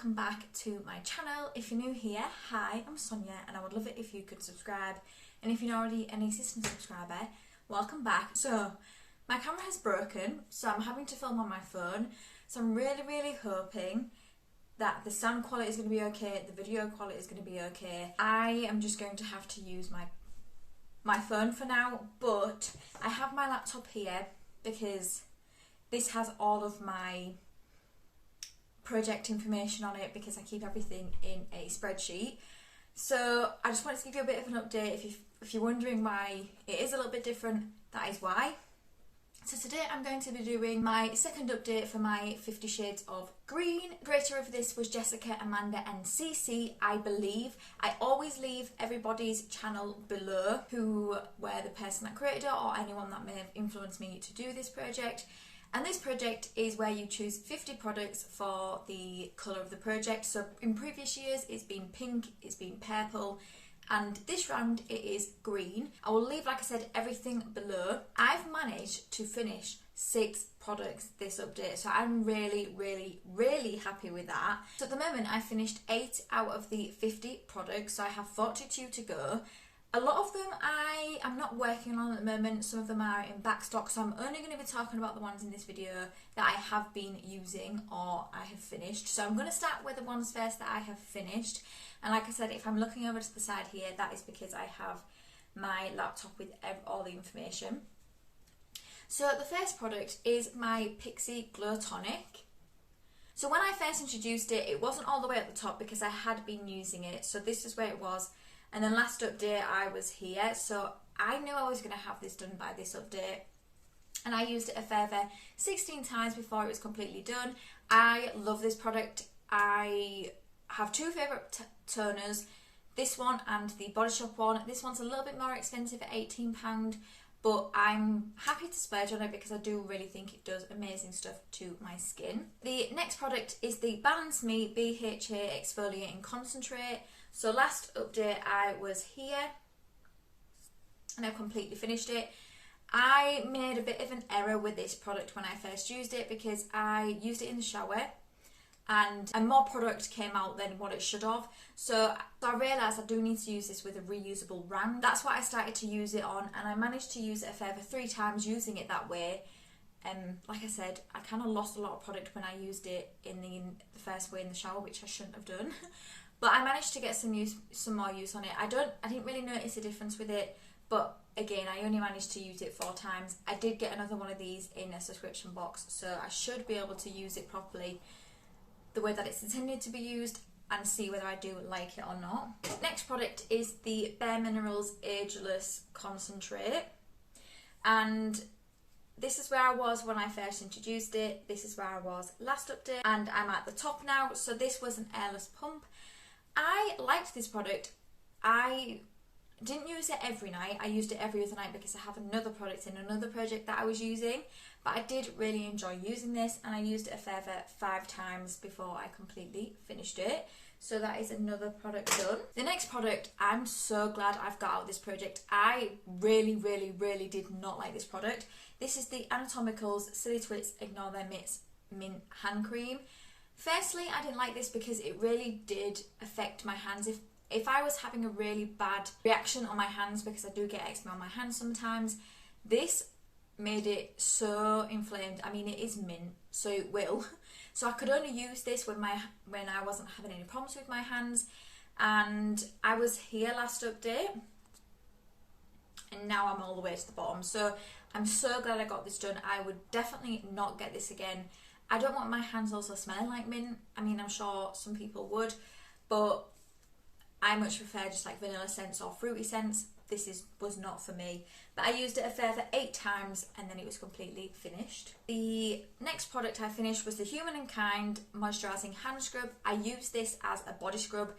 welcome back to my channel. If you're new here, hi, I'm Sonia and I would love it if you could subscribe, and if you're not already an existing subscriber, welcome back. So my camera has broken, so I'm having to film on my phone, so I'm really hoping that the sound quality is going to be okay, the video quality is going to be okay. I am just going to have to use my phone for now, but I have my laptop here because this has all of my project information on it because I keep everything in a spreadsheet. So I just wanted to give you a bit of an update. If you're wondering why it is a little bit different, that is why. So today I'm going to be doing my second update for my 50 Shades of Green. The creator of this was Jessica, Amanda and Cece, I believe. I always leave everybody's channel below who were the person that created it or anyone that may have influenced me to do this project. And this project is where you choose 50 products for the colour of the project. So in previous years it's been pink, it's been purple, and this round it is green. I will leave, like I said, everything below. I've managed to finish 6 products this update, so I'm really happy with that. So at the moment I finished 8 out of the 50 products, so I have 42 to go. A lot of them I am not working on at the moment, some of them are in back stock, so I'm only going to be talking about the ones in this video that I have been using or I have finished. So I'm going to start with the ones first that I have finished, and like I said, if I'm looking over to the side here, that is because I have my laptop with all the information. So the first product is my Pixi Glow Tonic. So when I first introduced it, it wasn't all the way at the top because I had been using it, so this is where it was. And then last update I was here, so I knew I was going to have this done by this update. And I used it a further 16 times before it was completely done. I love this product. I have 2 favourite toners, this one and the Body Shop one. This one's a little bit more expensive at £18, but I'm happy to splurge on it because I do really think it does amazing stuff to my skin. The next product is the Balance Me BHA Exfoliating Concentrate. So last update I was here and I've completely finished it. I made a bit of an error with this product when I first used it because I used it in the shower and more product came out than what it should have. So I realised I do need to use this with a reusable round. That's what I started to use it on, and I managed to use it a further 3 times using it that way. Like I said, I kind of lost a lot of product when I used it in the first way in the shower, which I shouldn't have done. But I managed to get some more use on it. I didn't really notice a difference with it, but again, I only managed to use it 4 times. I did get another one of these in a subscription box, so I should be able to use it properly the way that it's intended to be used and see whether I do like it or not. Next product is the Bare Minerals Ageless Concentrate, and this is where I was when I first introduced it. This is where I was last update, and I'm at the top now. So this was an airless pump. I liked this product. I didn't use it every night. I used it every other night because I have another product in another project that I was using. But I did really enjoy using this, and I used it a further 5 times before I completely finished it. So that is another product done. The next product, I'm so glad I've got out of this project. I really did not like this product. This is the Botanicals Silly Twits Ignore Their Mitts Mint Hand Cream. Firstly, I didn't like this because it really did affect my hands. If I was having a really bad reaction on my hands, because I do get eczema on my hands sometimes, this made it so inflamed. I mean, it is mint, so it will. So I could only use this when I wasn't having any problems with my hands. And I was here last update, and now I'm all the way to the bottom. So I'm so glad I got this done. I would definitely not get this again. I don't want my hands also smelling like mint. I mean, I'm sure some people would, but I much prefer just like vanilla scents or fruity scents. This was not for me. But I used it a further 8 times and then it was completely finished. The next product I finished was the Human and Kind Moisturizing Hand Scrub. I used this as a body scrub.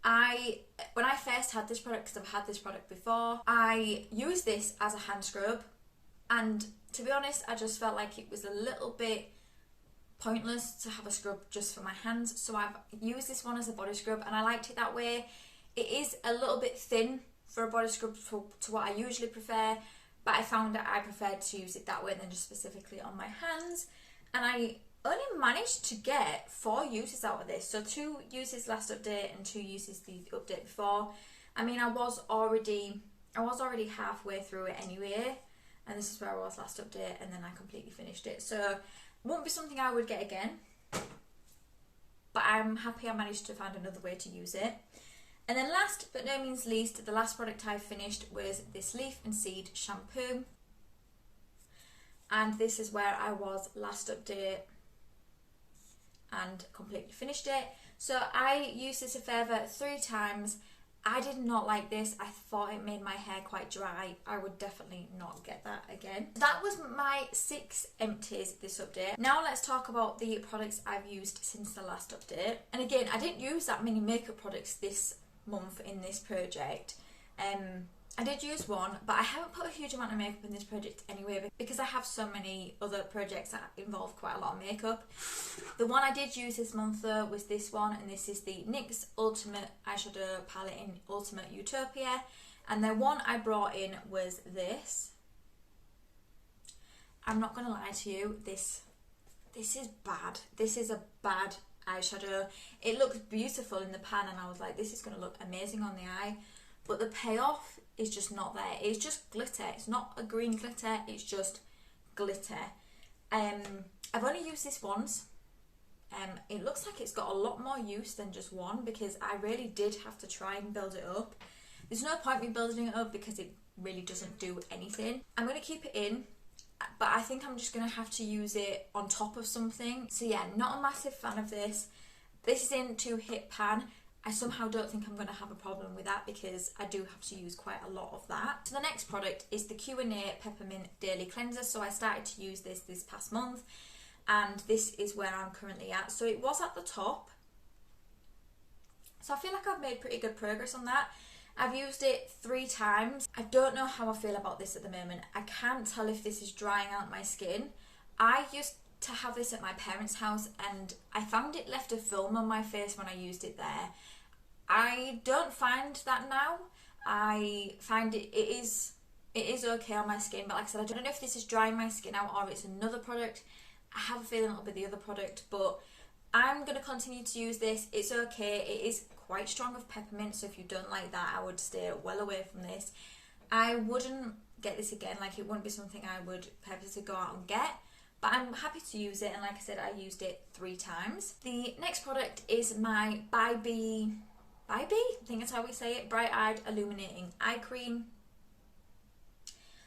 When I first had this product, because I've had this product before, I used this as a hand scrub, and to be honest, I just felt like it was a little bit pointless to have a scrub just for my hands, so I've used this one as a body scrub and I liked it that way. It is a little bit thin for a body scrub to what I usually prefer, but I found that I preferred to use it that way than just specifically on my hands, and I only managed to get 4 uses out of this. So 2 uses last update and 2 uses the update before. I mean, I was already halfway through it anyway, and this is where I was last update, and then I completely finished it. So won't be something I would get again, but I'm happy I managed to find another way to use it. And then last but no means least, the last product I finished was this Leaf and Seed shampoo, and this is where I was last update and completely finished it. So I used this a further 3 times. I did not like this. I thought it made my hair quite dry. I would definitely not get that again. That was my 6 empties this update. Now let's talk about the products I've used since the last update. And again, I didn't use that many makeup products this month in this project. I did use one, but I haven't put a huge amount of makeup in this project anyway because I have so many other projects that involve quite a lot of makeup. The one I did use this month though was this one, and this is the NYX Ultimate Eyeshadow Palette in Ultimate Utopia. And the one I brought in was this. I'm not going to lie to you, this is bad. This is a bad eyeshadow. It looks beautiful in the pan and I was like, this is going to look amazing on the eye. But the payoff is just not there. It's just glitter. It's not a green glitter, it's just glitter. I've only used this once. It looks like it's got a lot more use than just one because I really did have to try and build it up. There's no point me building it up because it really doesn't do anything. I'm going to keep it in, but I think I'm just going to have to use it on top of something. So yeah, not a massive fan of this. This is in to hit pan. I somehow don't think I'm going to have a problem with that because I do have to use quite a lot of that. So the next product is the Q&A Peppermint Daily Cleanser. So I started to use this past month, and this is where I'm currently at. So it was at the top. So I feel like I've made pretty good progress on that. I've used it 3 times. I don't know how I feel about this at the moment. I can't tell if this is drying out my skin. I used to have this at my parents' house and I found it left a film on my face when I used it there. I don't find that now. I find it is okay on my skin, but like I said, I don't know if this is drying my skin out or it's another product. I have a feeling it'll be the other product, but I'm going to continue to use this. It's okay. It is quite strong of peppermint, so if you don't like that, I would stay well away from this. I wouldn't get this again. Like, it wouldn't be something I would purposely go out and get. But I'm happy to use it, and like I said, I used it 3 times. The next product is my I think that's how we say it, Bright Eyed Illuminating Eye Cream.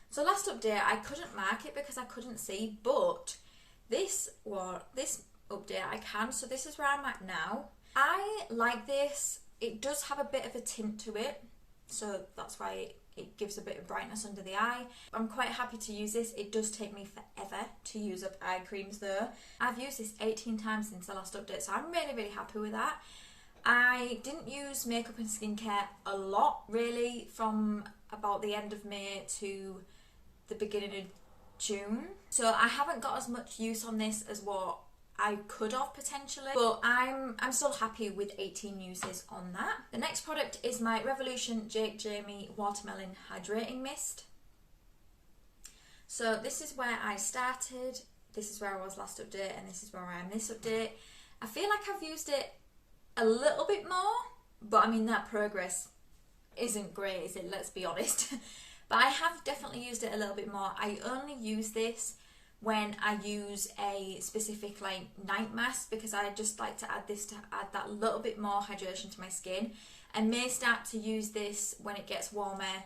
So last update, I couldn't mark it because I couldn't see, but this update I can, so this is where I'm at now. I like this. It does have a bit of a tint to it, so that's why it gives a bit of brightness under the eye. I'm quite happy to use this. It does take me forever to use up eye creams though. I've used this 18 times since the last update, so I'm really happy with that. I didn't use makeup and skincare a lot really from about the end of May to the beginning of June, so I haven't got as much use on this as what I could have potentially, but I'm still happy with 18 uses on that. The next product is my Revolution Jake Jamie Watermelon Hydrating Mist. So this is where I started, this is where I was last update, and this is where I am this update. I feel like I've used it a little bit more, but I mean that progress isn't great, is it? Let's be honest. But I have definitely used it a little bit more. I only use this when I use a specific like night mask because I just like to add this to add that little bit more hydration to my skin. I may start to use this when it gets warmer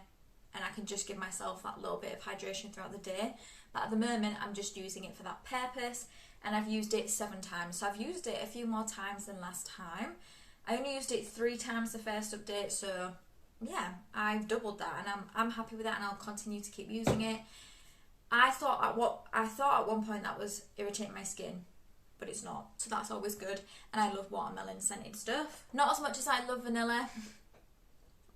and I can just give myself that little bit of hydration throughout the day. But at the moment I'm just using it for that purpose, and I've used it 7 times. So I've used it a few more times than last time. I only used it 3 times the first update, so yeah, I've doubled that, and I'm happy with that, and I'll continue to keep using it. I thought at one point that was irritating my skin, but it's not, so that's always good. And I love watermelon scented stuff. Not as much as I love vanilla,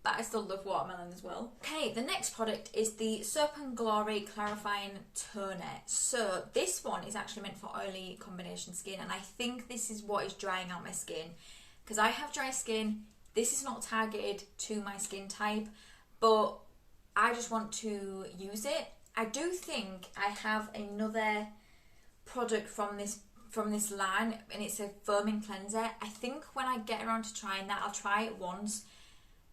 but I still love watermelon as well. Okay, the next product is the Serpent Glory Clarifying Toner. So this one is actually meant for oily combination skin, and I think this is what is drying out my skin because I have dry skin. This is not targeted to my skin type, but I just want to use it. I do think I have another product from this from this line, and it's a foaming cleanser. I think when I get around to trying that, I'll try it once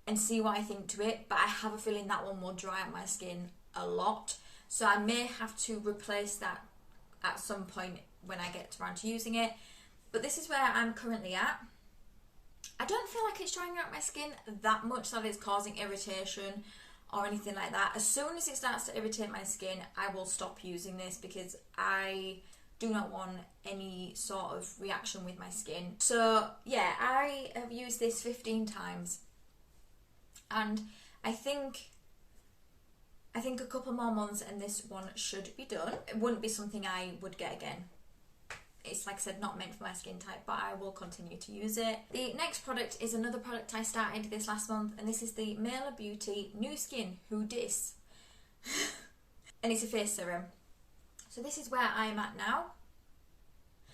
and see what I think to it, but I have a feeling that one will dry out my skin a lot, so I may have to replace that at some point when I get around to using it. But this is where I'm currently at. I don't feel like it's drying out my skin that much that it's causing irritation or anything like that. As soon as it starts to irritate my skin, I will stop using this because I do not want any sort of reaction with my skin. So yeah, I have used this 15 times, and I think a couple more months and this one should be done. It wouldn't be something I would get again. It's, like I said, not meant for my skin type, but I will continue to use it. The next product is another product I started this last month, and this is the Mela Beauty New Skin Who Dis. And it's a face serum. So this is where I'm at now.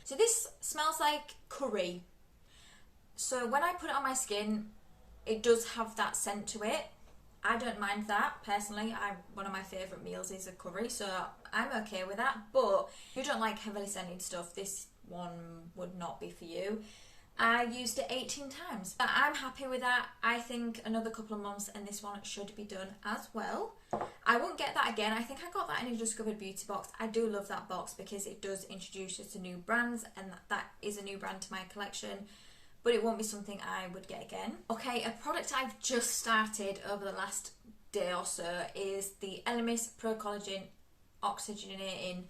So this smells like curry. So when I put it on my skin, it does have that scent to it. I don't mind that, personally. One of my favourite meals is a curry, so I'm okay with that. But if you don't like heavily scented stuff, this one would not be for you. I used it 18 times. But I'm happy with that. I think another couple of months and this one should be done as well. I won't get that again. I think I got that in a Discovered Beauty box. I do love that box because it does introduce us to new brands, and that is a new brand to my collection. But it won't be something I would get again. Okay, a product I've just started over the last day or so is the Elemis Pro Collagen Oxygenating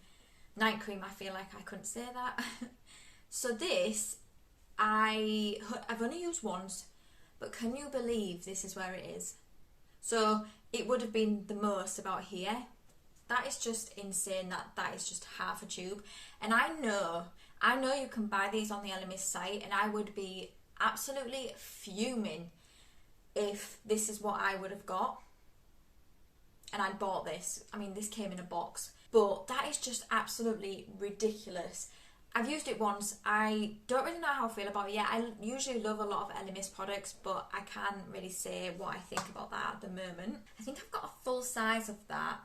Night Cream. I feel like I couldn't say that. So this, I've only used once, but can you believe this is where it is? So it would have been the most about here. That is just insane that is just half a tube. And I know you can buy these on the Elemis site, and I would be absolutely fuming if this is what I would have got and I'd bought this. I mean, this came in a box, but that is just absolutely ridiculous. I've used it once. I don't really know how I feel about it yet. I usually love a lot of Elemis products, but I can't really say what I think about that at the moment. I think I've got a full size of that,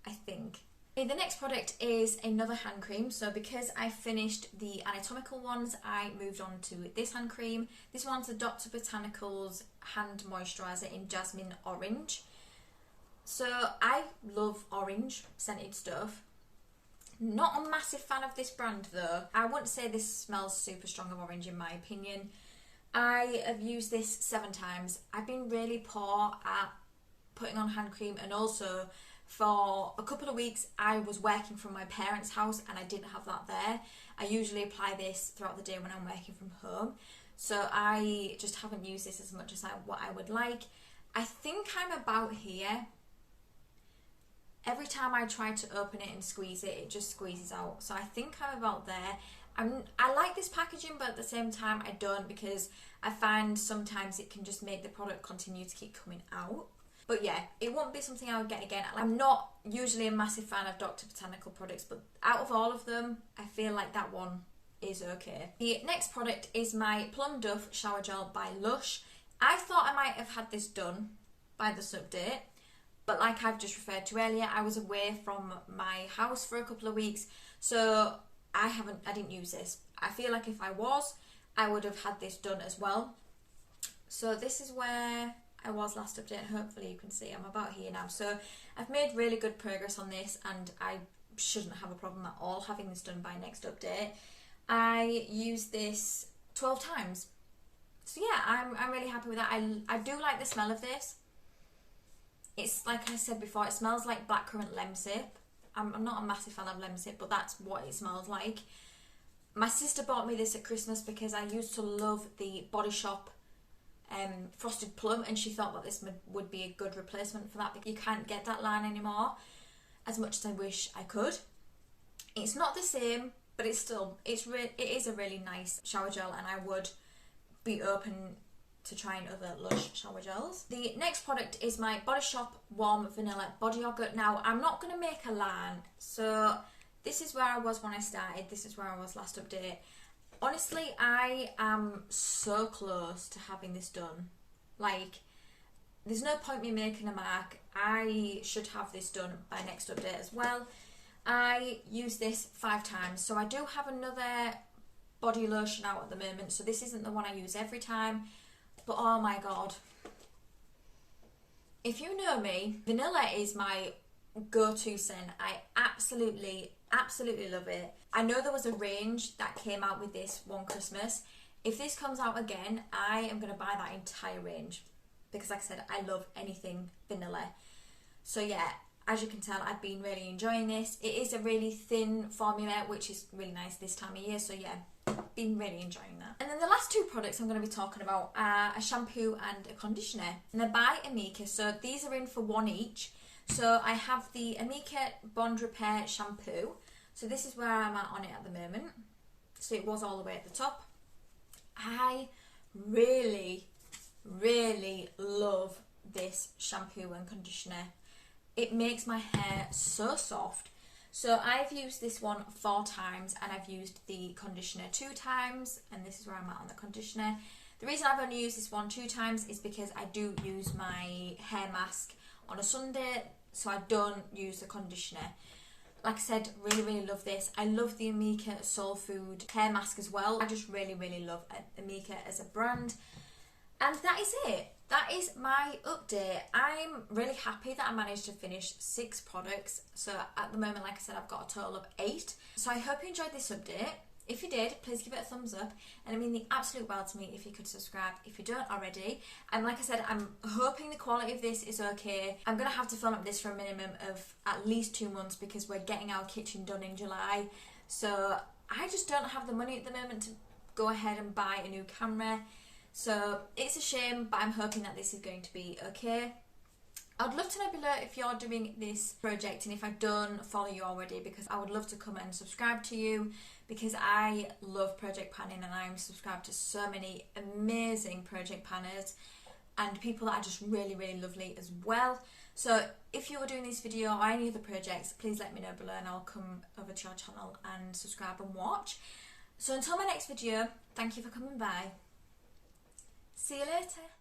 I think. The next product is another hand cream. So because I finished the anatomical ones, I moved on to this hand cream. This one's a Dr. Botanicals hand moisturizer in Jasmine Orange. So I love orange scented stuff. Not a massive fan of this brand though. I wouldn't say this smells super strong of orange in my opinion. I have used this 7 times. I've been really poor at putting on hand cream, and also for a couple of weeks I was working from my parents' house and I didn't have that there. I usually apply this throughout the day when I'm working from home, so I just haven't used this as much as what I would like. I think I'm about here. Every time I try to open it and squeeze it, it just squeezes out. So I think I'm about there. I like this packaging, but at the same time I don't, because I find sometimes it can just make the product continue to keep coming out. But yeah, it won't be something I would get again. I'm not usually a massive fan of Dr. Botanical products, but out of all of them, I feel like that one is okay. The next product is my Plum Duff Shower Gel by Lush. I thought I might have had this done by this update, but like I've just referred to earlier, I was away from my house for a couple of weeks, so I didn't use this. I feel like if I was, I would have had this done as well. So this is where I was last update. Hopefully you can see I'm about here now. So I've made really good progress on this, and I shouldn't have a problem at all having this done by next update. I used this 12 times. So yeah, I'm really happy with that. I do like the smell of this. It's, like I said before, it smells like blackcurrant lemsip. I'm not a massive fan of lemsip, but that's what it smells like. My sister bought me this at Christmas because I used to love the Body Shop Frosted Plum, and she thought that this would be a good replacement for that, because you can't get that line anymore, as much as I wish I could. It's not the same, but it is a really nice shower gel, and I would be open to trying other Lush shower gels. The next product is my Body Shop Warm Vanilla Body Yogurt. Now, I'm not going to make a line, so this is where I was when I started, this is where I was last update. Honestly, I am so close to having this done. Like, there's no point me making a mark. I should have this done by next update as well. I use this 5 times. So I do have another body lotion out at the moment, so this isn't the one I use every time, but oh my god. If you know me, vanilla is my go-to scent. I absolutely love it. I know there was a range that came out with this one Christmas. If this comes out again, I am going to buy that entire range because, like I said, I love anything vanilla. So yeah, as you can tell, I've been really enjoying this. It is a really thin formula, which is really nice this time of year, so yeah, been really enjoying that. And then the last 2 products I'm going to be talking about are a shampoo and a conditioner, and they're by Amica, so these are in for 1 each. So I have the Amica Bond Repair Shampoo, so this is where I'm at on it at the moment. So it was all the way at the top. I really love this shampoo and conditioner. It makes my hair so soft. So I've used this one 4 times and I've used the conditioner 2 times, and this is where I'm at on the conditioner. The reason I've only used this one 2 times is because I do use my hair mask on a Sunday, so I don't use the conditioner. Like I said, really love this. I love the Amica Soul Food hair mask as well. I just really love Amica as a brand. And that is it. That is my update. I'm really happy that I managed to finish 6 products. So at the moment, like I said, I've got a total of 8. So I hope you enjoyed this update. If you did, please give it a thumbs up. And it mean the absolute world to me if you could subscribe if you don't already. And like I said, I'm hoping the quality of this is okay. I'm going to have to film up this for a minimum of at least 2 months because we're getting our kitchen done in July. So I just don't have the money at the moment to go ahead and buy a new camera. So it's a shame, but I'm hoping that this is going to be okay. I'd love to know below if you're doing this project and if I don't follow you already, because I would love to come and subscribe to you because I love project panning and I'm subscribed to so many amazing project panners and people that are just really lovely as well. So if you are doing this video or any other projects, please let me know below and I'll come over to your channel and subscribe and watch. So until my next video, thank you for coming by. See you later.